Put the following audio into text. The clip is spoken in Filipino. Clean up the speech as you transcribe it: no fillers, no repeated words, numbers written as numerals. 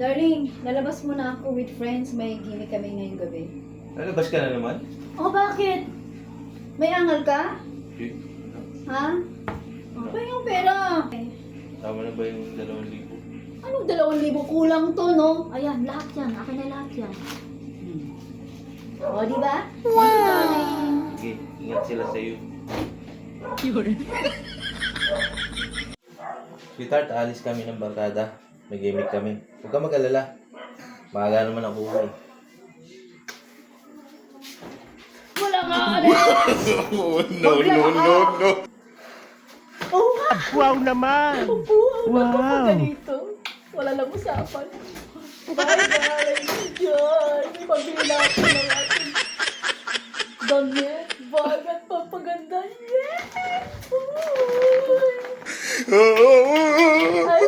Darling, lalabas muna ako with friends. May gimmick kami ngayong gabi. Lalabas ka na naman? Oh, bakit? May angal ka? Okay. Ha? Pa yung pera. Tama na ba yung 2,000? Anong 2,000? Kulang to, no? Ayan, lahat yan. Akin na lahat yan. O, di ba? Wow! Sige, ingat sila sa'yo. Sweetheart, alis kami ng barkada. May gimmick kami. Huwag ka mag-alala. Maaga naman ako uwi. Wala nga alis! No. Oh, nga! Wow naman! Wow! Ganito. Wala lang usapan. Bye-bye! Diyan! May pag-iinapin ng ating damit, bag at papaganda. Yes! Ay,